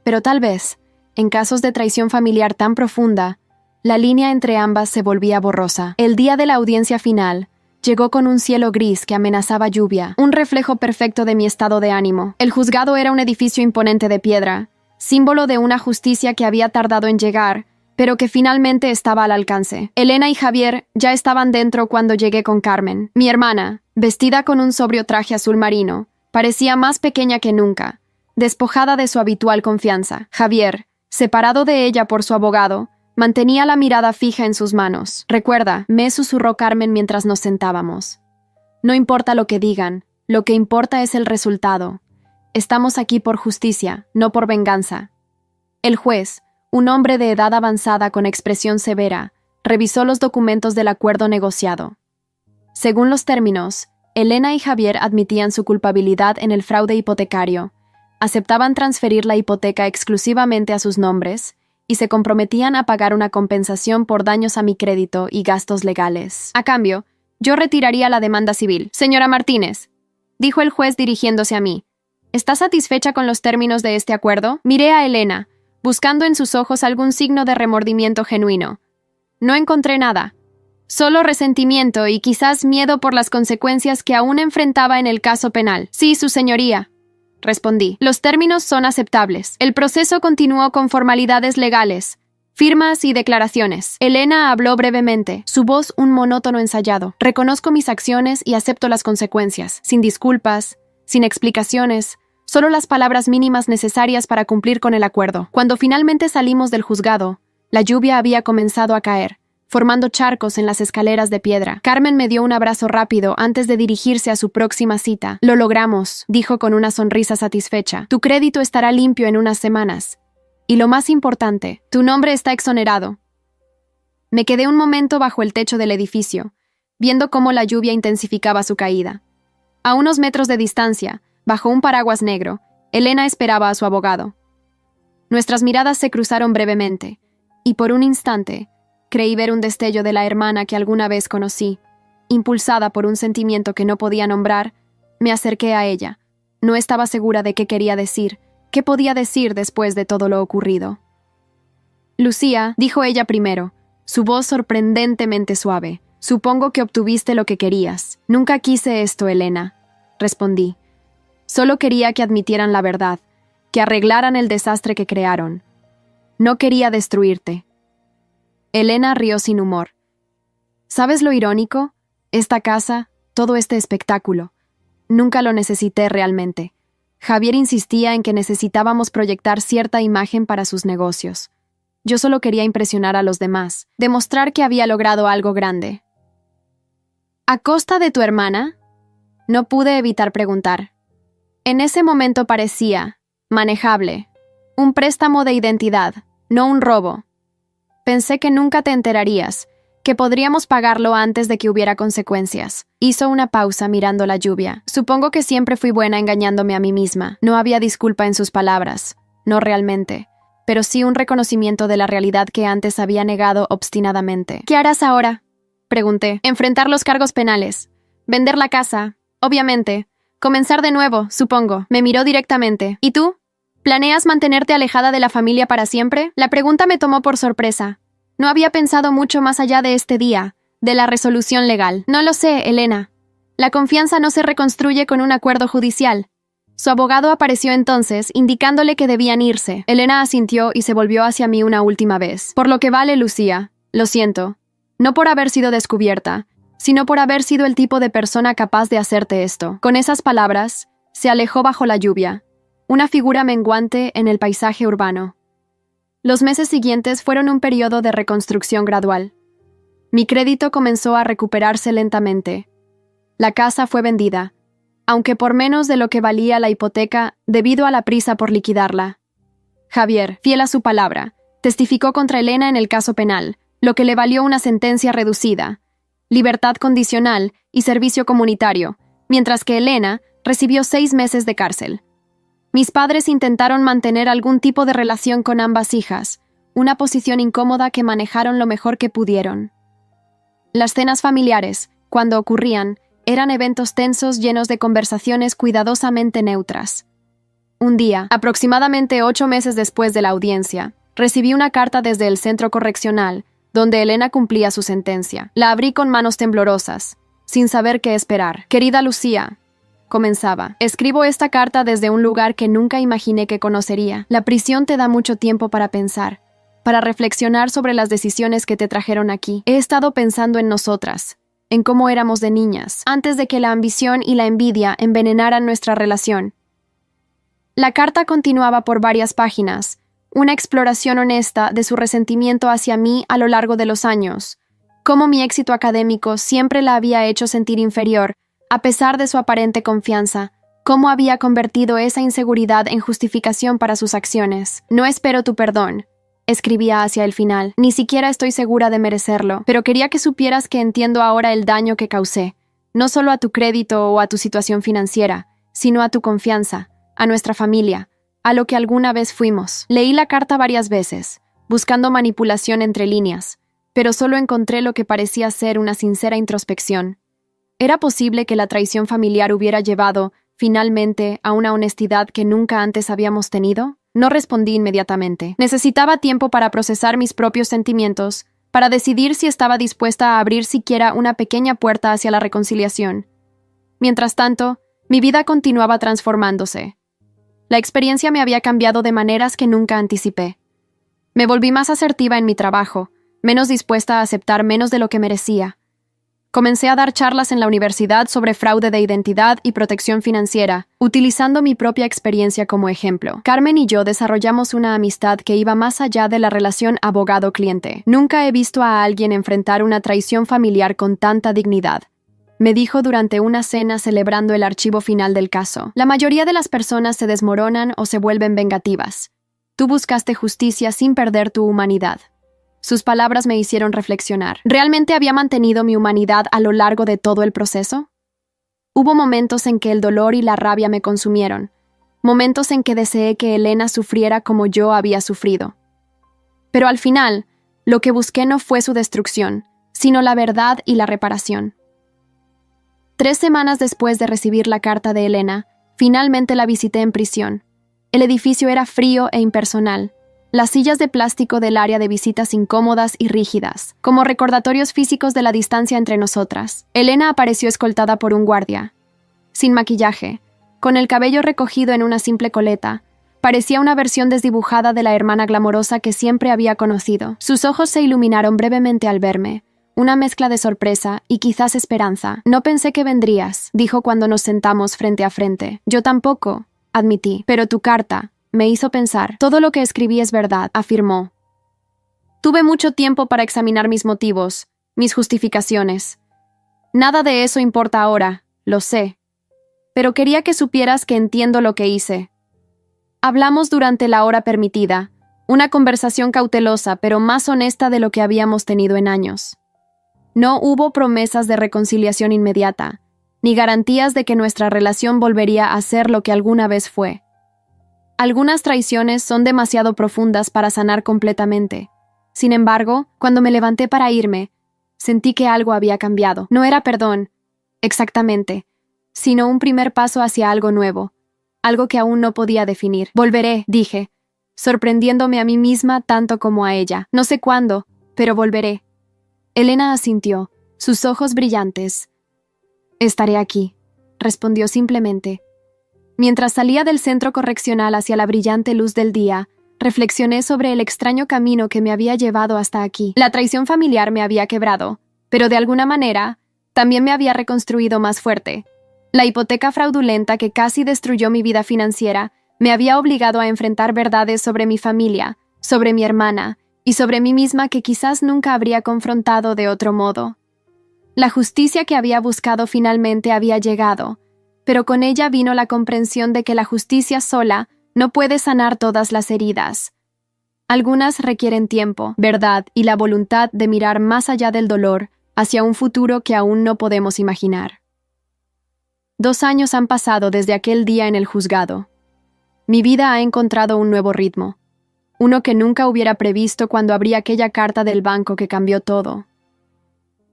Pero tal vez, en casos de traición familiar tan profunda, la línea entre ambas se volvía borrosa. El día de la audiencia final, llegó con un cielo gris que amenazaba lluvia, un reflejo perfecto de mi estado de ánimo. El juzgado era un edificio imponente de piedra, símbolo de una justicia que había tardado en llegar, pero que finalmente estaba al alcance. Elena y Javier ya estaban dentro cuando llegué con Carmen. Mi hermana, vestida con un sobrio traje azul marino, parecía más pequeña que nunca, despojada de su habitual confianza. Javier, separado de ella por su abogado, mantenía la mirada fija en sus manos. «Recuerda», me susurró Carmen mientras nos sentábamos. «No importa lo que digan, lo que importa es el resultado. Estamos aquí por justicia, no por venganza». El juez, un hombre de edad avanzada con expresión severa, revisó los documentos del acuerdo negociado. Según los términos, Elena y Javier admitían su culpabilidad en el fraude hipotecario, aceptaban transferir la hipoteca exclusivamente a sus nombres y se comprometían a pagar una compensación por daños a mi crédito y gastos legales. A cambio, yo retiraría la demanda civil. «Señora Martínez», dijo el juez dirigiéndose a mí, «¿está satisfecha con los términos de este acuerdo?» Miré a Elena, buscando en sus ojos algún signo de remordimiento genuino. No encontré nada. Solo resentimiento y quizás miedo por las consecuencias que aún enfrentaba en el caso penal. «Sí, su señoría», respondí. «Los términos son aceptables». El proceso continuó con formalidades legales, firmas y declaraciones. Elena habló brevemente, su voz un monótono ensayado. «Reconozco mis acciones y acepto las consecuencias, sin disculpas, sin explicaciones, solo las palabras mínimas necesarias para cumplir con el acuerdo». Cuando finalmente salimos del juzgado, la lluvia había comenzado a caer, formando charcos en las escaleras de piedra. Carmen me dio un abrazo rápido antes de dirigirse a su próxima cita. «Lo logramos», dijo con una sonrisa satisfecha. «Tu crédito estará limpio en unas semanas. Y lo más importante, tu nombre está exonerado». Me quedé un momento bajo el techo del edificio, viendo cómo la lluvia intensificaba su caída. A unos metros de distancia, bajo un paraguas negro, Elena esperaba a su abogado. Nuestras miradas se cruzaron brevemente, y por un instante, creí ver un destello de la hermana que alguna vez conocí. Impulsada por un sentimiento que no podía nombrar, me acerqué a ella. No estaba segura de qué quería decir, qué podía decir después de todo lo ocurrido. «Lucía», dijo ella primero, su voz sorprendentemente suave, «supongo que obtuviste lo que querías». «Nunca quise esto, Elena», respondí. «Solo quería que admitieran la verdad, que arreglaran el desastre que crearon. No quería destruirte». Elena rió sin humor. «¿Sabes lo irónico? Esta casa, todo este espectáculo. Nunca lo necesité realmente. Javier insistía en que necesitábamos proyectar cierta imagen para sus negocios. Yo solo quería impresionar a los demás, demostrar que había logrado algo grande». «¿A costa de tu hermana?», no pude evitar preguntar. En ese momento parecía manejable, un préstamo de identidad, no un robo. «Pensé que nunca te enterarías, que podríamos pagarlo antes de que hubiera consecuencias». Hizo una pausa mirando la lluvia. Supongo que siempre fui buena engañándome a mí misma. No había disculpa en sus palabras, no realmente, pero sí un reconocimiento de la realidad que antes había negado obstinadamente. «¿Qué harás ahora?», pregunté. «Enfrentar los cargos penales. Vender la casa, obviamente. Comenzar de nuevo, supongo». Me miró directamente. «¿Y tú? ¿Planeas mantenerte alejada de la familia para siempre?». La pregunta me tomó por sorpresa. No había pensado mucho más allá de este día, de la resolución legal. «No lo sé, Elena. La confianza no se reconstruye con un acuerdo judicial». Su abogado apareció entonces, indicándole que debían irse. Elena asintió y se volvió hacia mí una última vez. «Por lo que vale, Lucía, lo siento. No por haber sido descubierta, sino por haber sido el tipo de persona capaz de hacerte esto». Con esas palabras, se alejó bajo la lluvia, una figura menguante en el paisaje urbano. Los meses siguientes fueron un periodo de reconstrucción gradual. Mi crédito comenzó a recuperarse lentamente. La casa fue vendida, aunque por menos de lo que valía la hipoteca debido a la prisa por liquidarla. Javier, fiel a su palabra, testificó contra Elena en el caso penal, lo que le valió una sentencia reducida, libertad condicional y servicio comunitario, mientras que Elena recibió 6 meses de cárcel. Mis padres intentaron mantener algún tipo de relación con ambas hijas, una posición incómoda que manejaron lo mejor que pudieron. Las cenas familiares, cuando ocurrían, eran eventos tensos llenos de conversaciones cuidadosamente neutras. Un día, aproximadamente 8 meses después de la audiencia, recibí una carta desde el centro correccional, donde Elena cumplía su sentencia. La abrí con manos temblorosas. sin saber qué esperar. Querida Lucía, comenzaba. Escribo esta carta desde un lugar que nunca imaginé que conocería. La prisión te da mucho tiempo para pensar, para reflexionar sobre las decisiones que te trajeron aquí. He estado pensando en nosotras, en cómo éramos de niñas, antes de que la ambición y la envidia envenenaran nuestra relación. La carta continuaba por varias páginas, una exploración honesta de su resentimiento hacia mí a lo largo de los años, cómo mi éxito académico siempre la había hecho sentir inferior, a pesar de su aparente confianza, cómo había convertido esa inseguridad en justificación para sus acciones. No espero tu perdón, escribía hacia el final. Ni siquiera estoy segura de merecerlo, pero quería que supieras que entiendo ahora el daño que causé, no solo a tu crédito o a tu situación financiera, sino a tu confianza, a nuestra familia, a lo que alguna vez fuimos. Leí la carta varias veces, buscando manipulación entre líneas, pero solo encontré lo que parecía ser una sincera introspección. ¿Era posible que la traición familiar hubiera llevado, finalmente, a una honestidad que nunca antes habíamos tenido? No respondí inmediatamente. Necesitaba tiempo para procesar mis propios sentimientos, para decidir si estaba dispuesta a abrir siquiera una pequeña puerta hacia la reconciliación. Mientras tanto, mi vida continuaba transformándose. La experiencia me había cambiado de maneras que nunca anticipé. Me volví más asertiva en mi trabajo, menos dispuesta a aceptar menos de lo que merecía. Comencé a dar charlas en la universidad sobre fraude de identidad y protección financiera, utilizando mi propia experiencia como ejemplo. Carmen y yo desarrollamos una amistad que iba más allá de la relación abogado-cliente. Nunca he visto a alguien enfrentar una traición familiar con tanta dignidad, me dijo durante una cena celebrando el archivo final del caso. La mayoría de las personas se desmoronan o se vuelven vengativas. Tú buscaste justicia sin perder tu humanidad. Sus palabras me hicieron reflexionar. ¿Realmente había mantenido mi humanidad a lo largo de todo el proceso? Hubo momentos en que el dolor y la rabia me consumieron, momentos en que deseé que Elena sufriera como yo había sufrido. Pero al final, lo que busqué no fue su destrucción, sino la verdad y la reparación. 3 semanas después de recibir la carta de Elena, finalmente la visité en prisión. El edificio era frío e impersonal. Las sillas de plástico del área de visitas incómodas y rígidas, como recordatorios físicos de la distancia entre nosotras. Elena apareció escoltada por un guardia. Sin maquillaje, con el cabello recogido en una simple coleta, parecía una versión desdibujada de la hermana glamorosa que siempre había conocido. Sus ojos se iluminaron brevemente al verme, una mezcla de sorpresa y quizás esperanza. No pensé que vendrías, dijo cuando nos sentamos frente a frente. Yo tampoco, admití, pero tu carta me hizo pensar. Todo lo que escribí es verdad, afirmó. Tuve mucho tiempo para examinar mis motivos, mis justificaciones. Nada de eso importa ahora, lo sé. Pero quería que supieras que entiendo lo que hice. Hablamos durante la hora permitida, una conversación cautelosa pero más honesta de lo que habíamos tenido en años. No hubo promesas de reconciliación inmediata, ni garantías de que nuestra relación volvería a ser lo que alguna vez fue. Algunas traiciones son demasiado profundas para sanar completamente. Sin embargo, cuando me levanté para irme, sentí que algo había cambiado. No era perdón, exactamente, sino un primer paso hacia algo nuevo, algo que aún no podía definir. Volveré, dije, sorprendiéndome a mí misma tanto como a ella. No sé cuándo, pero volveré. Elena asintió, sus ojos brillantes. Estaré aquí, respondió simplemente. Mientras salía del centro correccional hacia la brillante luz del día, reflexioné sobre el extraño camino que me había llevado hasta aquí. La traición familiar me había quebrado, pero de alguna manera, también me había reconstruido más fuerte. La hipoteca fraudulenta que casi destruyó mi vida financiera me había obligado a enfrentar verdades sobre mi familia, sobre mi hermana y sobre mí misma que quizás nunca habría confrontado de otro modo. La justicia que había buscado finalmente había llegado, pero con ella vino la comprensión de que la justicia sola no puede sanar todas las heridas. Algunas requieren tiempo, verdad y la voluntad de mirar más allá del dolor hacia un futuro que aún no podemos imaginar. 2 años han pasado desde aquel día en el juzgado. Mi vida ha encontrado un nuevo ritmo, uno que nunca hubiera previsto cuando abrí aquella carta del banco que cambió todo.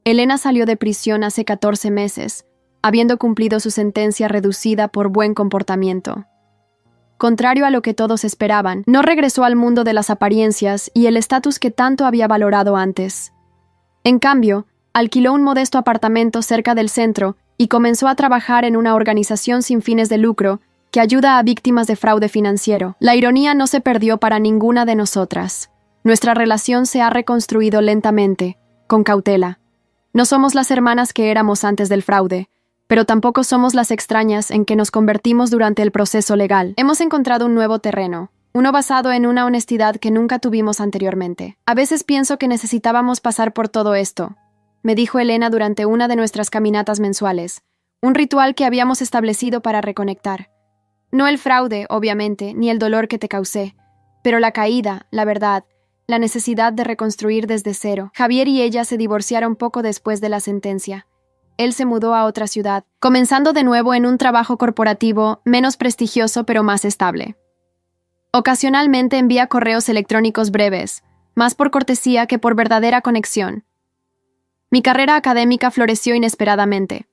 Elena salió de prisión hace 14 meses, habiendo cumplido su sentencia reducida por buen comportamiento. Contrario a lo que todos esperaban, no regresó al mundo de las apariencias y el estatus que tanto había valorado antes. En cambio, alquiló un modesto apartamento cerca del centro y comenzó a trabajar en una organización sin fines de lucro que ayuda a víctimas de fraude financiero. La ironía no se perdió para ninguna de nosotras. Nuestra relación se ha reconstruido lentamente, con cautela. No somos las hermanas que éramos antes del fraude, pero tampoco somos las extrañas en que nos convertimos durante el proceso legal. Hemos encontrado un nuevo terreno, uno basado en una honestidad que nunca tuvimos anteriormente. A veces pienso que necesitábamos pasar por todo esto, me dijo Elena durante una de nuestras caminatas mensuales, un ritual que habíamos establecido para reconectar. No el fraude, obviamente, ni el dolor que te causé, pero la caída, la verdad, la necesidad de reconstruir desde cero. Javier y ella se divorciaron poco después de la sentencia. Él se mudó a otra ciudad, comenzando de nuevo en un trabajo corporativo menos prestigioso pero más estable. Ocasionalmente envía correos electrónicos breves, más por cortesía que por verdadera conexión. Mi carrera académica floreció inesperadamente.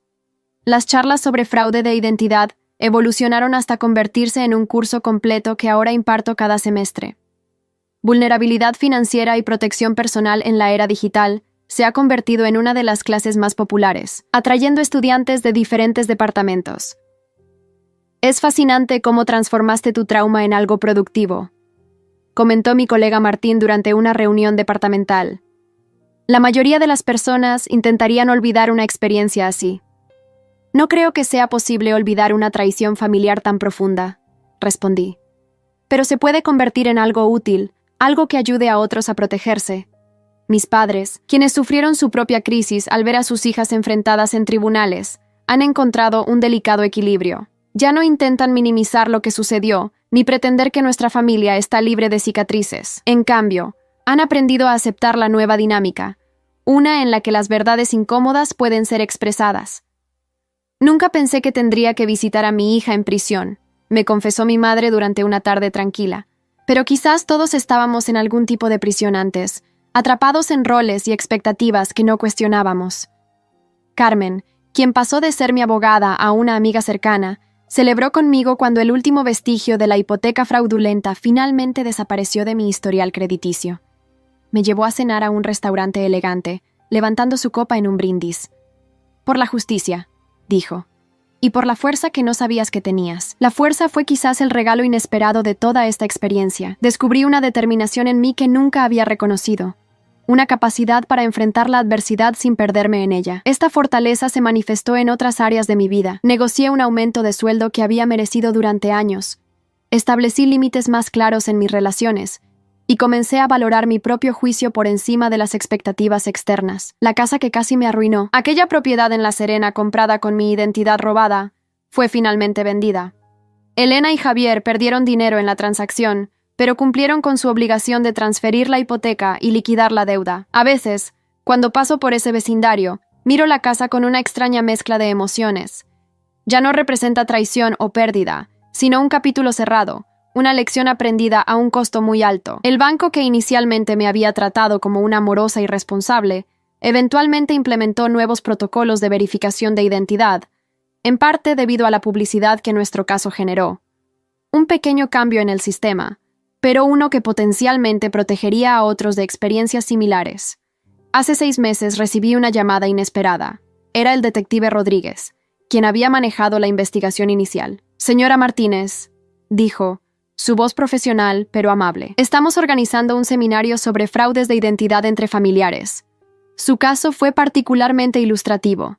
Las charlas sobre fraude de identidad evolucionaron hasta convertirse en un curso completo que ahora imparto cada semestre. Vulnerabilidad financiera y protección personal en la era digital se ha convertido en una de las clases más populares, atrayendo estudiantes de diferentes departamentos. Es fascinante cómo transformaste tu trauma en algo productivo, comentó mi colega Martín durante una reunión departamental. La mayoría de las personas intentarían olvidar una experiencia así. No creo que sea posible olvidar una traición familiar tan profunda, respondí. Pero se puede convertir en algo útil, algo que ayude a otros a protegerse. Mis padres, quienes sufrieron su propia crisis al ver a sus hijas enfrentadas en tribunales, han encontrado un delicado equilibrio. Ya no intentan minimizar lo que sucedió, ni pretender que nuestra familia está libre de cicatrices. En cambio, han aprendido a aceptar la nueva dinámica, una en la que las verdades incómodas pueden ser expresadas. Nunca pensé que tendría que visitar a mi hija en prisión, me confesó mi madre durante una tarde tranquila. Pero quizás todos estábamos en algún tipo de prisión antes, atrapados en roles y expectativas que no cuestionábamos. Carmen, quien pasó de ser mi abogada a una amiga cercana, celebró conmigo cuando el último vestigio de la hipoteca fraudulenta finalmente desapareció de mi historial crediticio. Me llevó a cenar a un restaurante elegante, levantando su copa en un brindis. Por la justicia, dijo, y por la fuerza que no sabías que tenías. La fuerza fue quizás el regalo inesperado de toda esta experiencia. Descubrí una determinación en mí que nunca había reconocido, una capacidad para enfrentar la adversidad sin perderme en ella. Esta fortaleza se manifestó en otras áreas de mi vida. Negocié un aumento de sueldo que había merecido durante años. Establecí límites más claros en mis relaciones y comencé a valorar mi propio juicio por encima de las expectativas externas. La casa que casi me arruinó, aquella propiedad en La Serena comprada con mi identidad robada, fue finalmente vendida. Elena y Javier perdieron dinero en la transacción, pero cumplieron con su obligación de transferir la hipoteca y liquidar la deuda. A veces, cuando paso por ese vecindario, miro la casa con una extraña mezcla de emociones. Ya no representa traición o pérdida, sino un capítulo cerrado, una lección aprendida a un costo muy alto. El banco que inicialmente me había tratado como una morosa irresponsable, eventualmente implementó nuevos protocolos de verificación de identidad, en parte debido a la publicidad que nuestro caso generó. Un pequeño cambio en el sistema, pero uno que potencialmente protegería a otros de experiencias similares. Hace 6 meses recibí una llamada inesperada. Era el detective Rodríguez, quien había manejado la investigación inicial. Señora Martínez, dijo, su voz profesional pero amable. Estamos organizando un seminario sobre fraudes de identidad entre familiares. Su caso fue particularmente ilustrativo.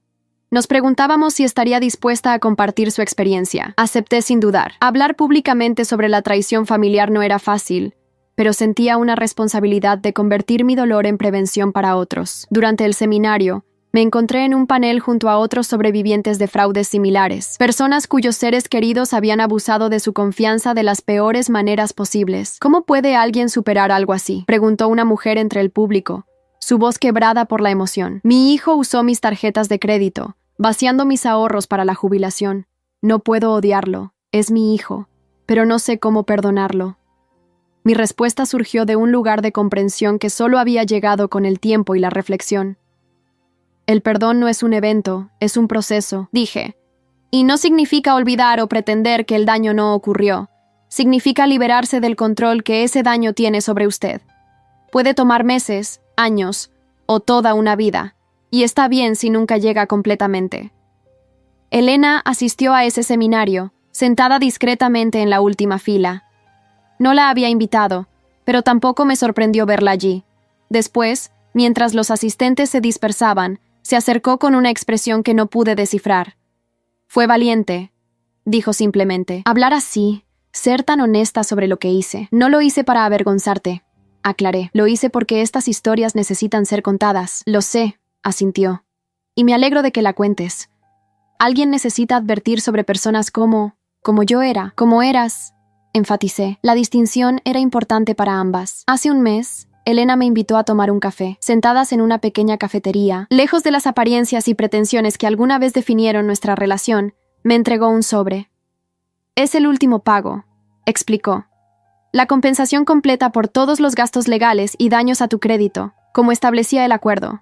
Nos preguntábamos si estaría dispuesta a compartir su experiencia. Acepté sin dudar. Hablar públicamente sobre la traición familiar no era fácil, pero sentía una responsabilidad de convertir mi dolor en prevención para otros. Durante el seminario, me encontré en un panel junto a otros sobrevivientes de fraudes similares, personas cuyos seres queridos habían abusado de su confianza de las peores maneras posibles. ¿Cómo puede alguien superar algo así?, preguntó una mujer entre el público, su voz quebrada por la emoción. Mi hijo usó mis tarjetas de crédito, vaciando mis ahorros para la jubilación. No puedo odiarlo, es mi hijo, pero no sé cómo perdonarlo. Mi respuesta surgió de un lugar de comprensión que solo había llegado con el tiempo y la reflexión. El perdón no es un evento, es un proceso, dije. Y no significa olvidar o pretender que el daño no ocurrió. Significa liberarse del control que ese daño tiene sobre usted. Puede tomar meses, años o toda una vida, y está bien si nunca llega completamente. Elena asistió a ese seminario, sentada discretamente en la última fila. No la había invitado, pero tampoco me sorprendió verla allí. Después, mientras los asistentes se dispersaban, se acercó con una expresión que no pude descifrar. Fue valiente, dijo simplemente. Hablar así, ser tan honesta sobre lo que hice. No lo hice para avergonzarte, aclaré. Lo hice porque estas historias necesitan ser contadas. Lo sé, asintió. Y me alegro de que la cuentes. Alguien necesita advertir sobre personas como yo era, como eras, enfaticé. La distinción era importante para ambas. Hace un mes, Elena me invitó a tomar un café. Sentadas en una pequeña cafetería, lejos de las apariencias y pretensiones que alguna vez definieron nuestra relación, me entregó un sobre. Es el último pago, explicó. La compensación completa por todos los gastos legales y daños a tu crédito, como establecía el acuerdo.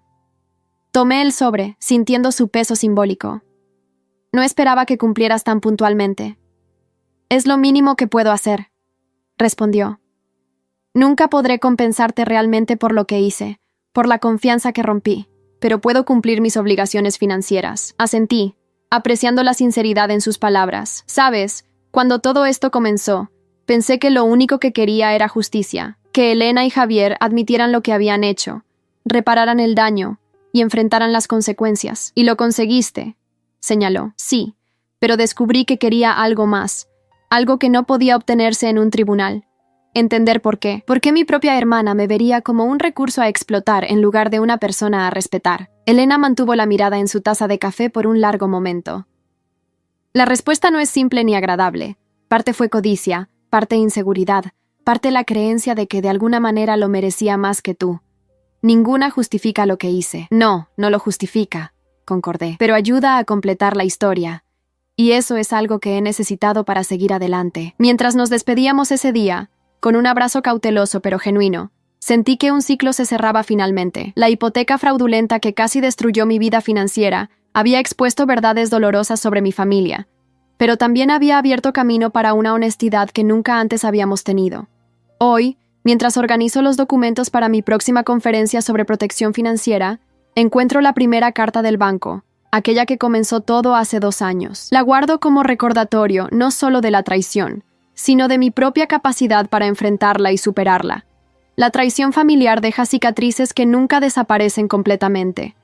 Tomé el sobre, sintiendo su peso simbólico. No esperaba que cumplieras tan puntualmente. Es lo mínimo que puedo hacer, respondió. Nunca podré compensarte realmente por lo que hice, por la confianza que rompí, pero puedo cumplir mis obligaciones financieras. Asentí, apreciando la sinceridad en sus palabras. Sabes, cuando todo esto comenzó, pensé que lo único que quería era justicia, que Elena y Javier admitieran lo que habían hecho, repararan el daño y enfrentaran las consecuencias. Y lo conseguiste, señaló. Sí, pero descubrí que quería algo más, algo que no podía obtenerse en un tribunal. Entender por qué. ¿Por qué mi propia hermana me vería como un recurso a explotar en lugar de una persona a respetar? Elena mantuvo la mirada en su taza de café por un largo momento. La respuesta no es simple ni agradable. Parte fue codicia, parte inseguridad, parte la creencia de que de alguna manera lo merecía más que tú. Ninguna justifica lo que hice. No, no lo justifica, concordé, pero ayuda a completar la historia. Y eso es algo que he necesitado para seguir adelante. Mientras nos despedíamos ese día, con un abrazo cauteloso pero genuino, sentí que un ciclo se cerraba finalmente. La hipoteca fraudulenta que casi destruyó mi vida financiera había expuesto verdades dolorosas sobre mi familia, pero también había abierto camino para una honestidad que nunca antes habíamos tenido. Hoy, mientras organizo los documentos para mi próxima conferencia sobre protección financiera, encuentro la primera carta del banco, aquella que comenzó todo hace 2 años. La guardo como recordatorio no solo de la traición, sino de mi propia capacidad para enfrentarla y superarla. La traición familiar deja cicatrices que nunca desaparecen completamente.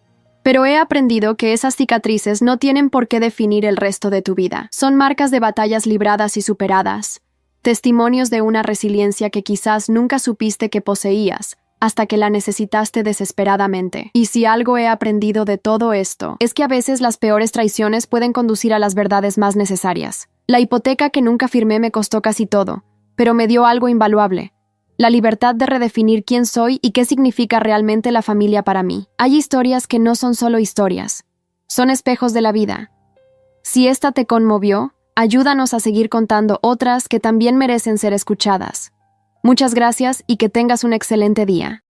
Pero he aprendido que esas cicatrices no tienen por qué definir el resto de tu vida. Son marcas de batallas libradas y superadas, testimonios de una resiliencia que quizás nunca supiste que poseías, hasta que la necesitaste desesperadamente. Y si algo he aprendido de todo esto, es que a veces las peores traiciones pueden conducir a las verdades más necesarias. La hipoteca que nunca firmé me costó casi todo, pero me dio algo invaluable: la libertad de redefinir quién soy y qué significa realmente la familia para mí. Hay historias que no son solo historias, son espejos de la vida. Si esta te conmovió, ayúdanos a seguir contando otras que también merecen ser escuchadas. Muchas gracias y que tengas un excelente día.